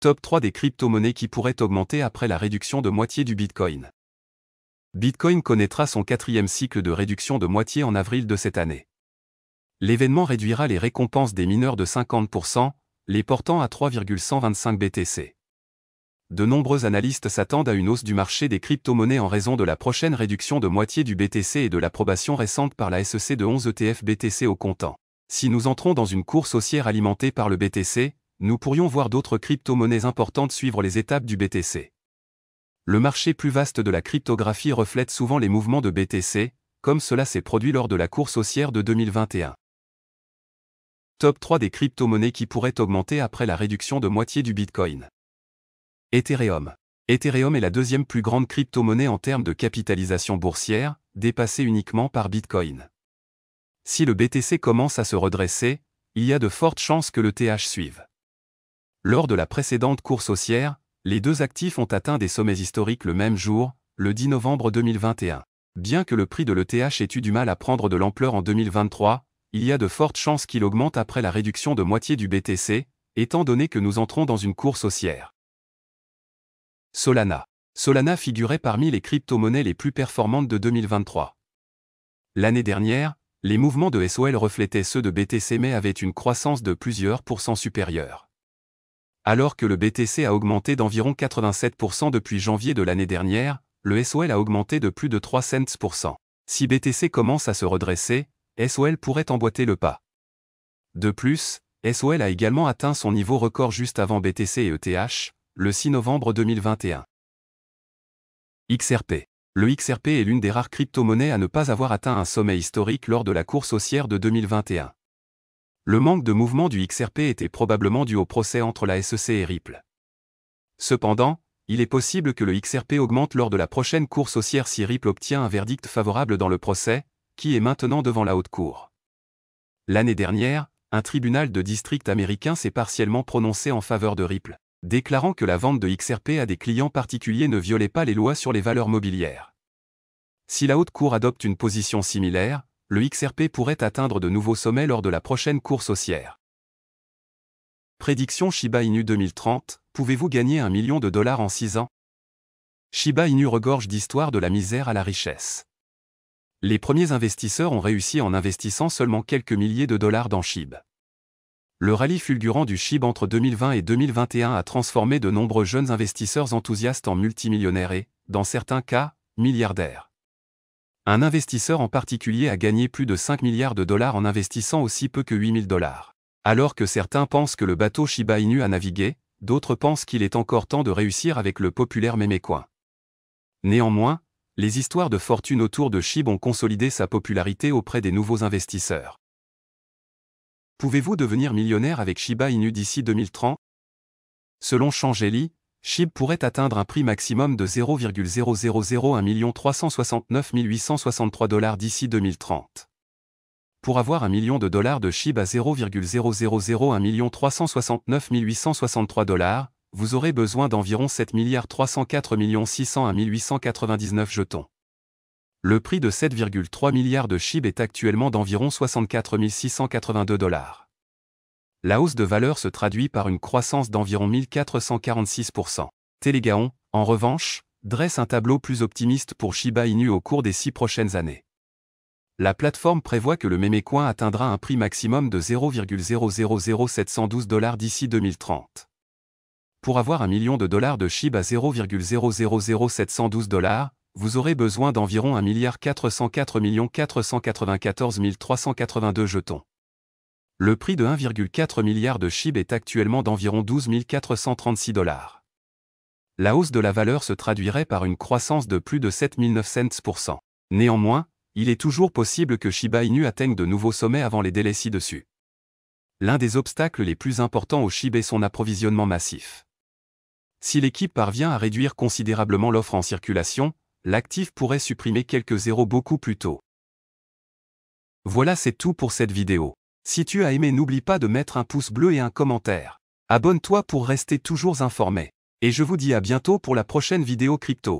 Top 3 des crypto-monnaies qui pourraient augmenter après la réduction de moitié du Bitcoin. Bitcoin connaîtra son 4e cycle de réduction de moitié en avril de cette année. L'événement réduira les récompenses des mineurs de 50%, les portant à 3,125 BTC. De nombreux analystes s'attendent à une hausse du marché des crypto-monnaies en raison de la prochaine réduction de moitié du BTC et de l'approbation récente par la SEC de 11 ETF BTC au comptant. Si nous entrons dans une course haussière alimentée par le BTC, nous pourrions voir d'autres crypto-monnaies importantes suivre les étapes du BTC. Le marché plus vaste de la cryptographie reflète souvent les mouvements de BTC, comme cela s'est produit lors de la course haussière de 2021. Top 3 des crypto-monnaies qui pourraient augmenter après la réduction de moitié du Bitcoin. Ethereum. Ethereum est la deuxième plus grande crypto-monnaie en termes de capitalisation boursière, dépassée uniquement par Bitcoin. Si le BTC commence à se redresser, il y a de fortes chances que le TH suive. Lors de la précédente course haussière, les deux actifs ont atteint des sommets historiques le même jour, le 10 novembre 2021. Bien que le prix de l'ETH ait eu du mal à prendre de l'ampleur en 2023, il y a de fortes chances qu'il augmente après la réduction de moitié du BTC, étant donné que nous entrons dans une course haussière. Solana. Solana figurait parmi les crypto-monnaies les plus performantes de 2023. L'année dernière, les mouvements de SOL reflétaient ceux de BTC mais avaient une croissance de plusieurs pourcents supérieure. Alors que le BTC a augmenté d'environ 87% depuis janvier de l'année dernière, le SOL a augmenté de plus de 3 cents%. Si BTC commence à se redresser, SOL pourrait emboîter le pas. De plus, SOL a également atteint son niveau record juste avant BTC et ETH, le 6 novembre 2021. XRP. Le XRP est l'une des rares crypto-monnaies à ne pas avoir atteint un sommet historique lors de la course haussière de 2021. Le manque de mouvement du XRP était probablement dû au procès entre la SEC et Ripple. Cependant, il est possible que le XRP augmente lors de la prochaine course haussière si Ripple obtient un verdict favorable dans le procès, qui est maintenant devant la haute cour. L'année dernière, un tribunal de district américain s'est partiellement prononcé en faveur de Ripple, déclarant que la vente de XRP à des clients particuliers ne violait pas les lois sur les valeurs mobilières. Si la haute cour adopte une position similaire, le XRP pourrait atteindre de nouveaux sommets lors de la prochaine course haussière. Prédiction Shiba Inu 2030, pouvez-vous gagner $1 million en 6 ans? Shiba Inu regorge d'histoires de la misère à la richesse. Les premiers investisseurs ont réussi en investissant seulement quelques milliers de dollars dans SHIB. Le rallye fulgurant du SHIB entre 2020 et 2021 a transformé de nombreux jeunes investisseurs enthousiastes en multimillionnaires et, dans certains cas, milliardaires. Un investisseur en particulier a gagné plus de 5 milliards de dollars en investissant aussi peu que $8 000. Alors que certains pensent que le bateau Shiba Inu a navigué, d'autres pensent qu'il est encore temps de réussir avec le populaire mémécoin. Néanmoins, les histoires de fortune autour de SHIB ont consolidé sa popularité auprès des nouveaux investisseurs. Pouvez-vous devenir millionnaire avec Shiba Inu d'ici 2030? Selon Changeli, SHIB pourrait atteindre un prix maximum de $0,001 369 863 d'ici 2030. Pour avoir $1 million de SHIB à $0,001 369 863, vous aurez besoin d'environ 7 304 601 899 jetons. Le prix de 7,3 milliards de SHIB est actuellement d'environ $64 682. La hausse de valeur se traduit par une croissance d'environ 1446%. Telegaon, en revanche, dresse un tableau plus optimiste pour Shiba Inu au cours des 6 prochaines années. La plateforme prévoit que le mémécoin atteindra un prix maximum de $0,00712 d'ici 2030. Pour avoir $1 million de SHIB à $0,00712, vous aurez besoin d'environ 1 404 494 382 jetons. Le prix de 1,4 milliard de SHIB est actuellement d'environ $12 436. La hausse de la valeur se traduirait par une croissance de plus de 7900%. Néanmoins, il est toujours possible que Shiba Inu atteigne de nouveaux sommets avant les délais ci-dessus. L'un des obstacles les plus importants au SHIB est son approvisionnement massif. Si l'équipe parvient à réduire considérablement l'offre en circulation, l'actif pourrait supprimer quelques zéros beaucoup plus tôt. Voilà, c'est tout pour cette vidéo. Si tu as aimé, n'oublie pas de mettre un pouce bleu et un commentaire. Abonne-toi pour rester toujours informé. Et je vous dis à bientôt pour la prochaine vidéo crypto.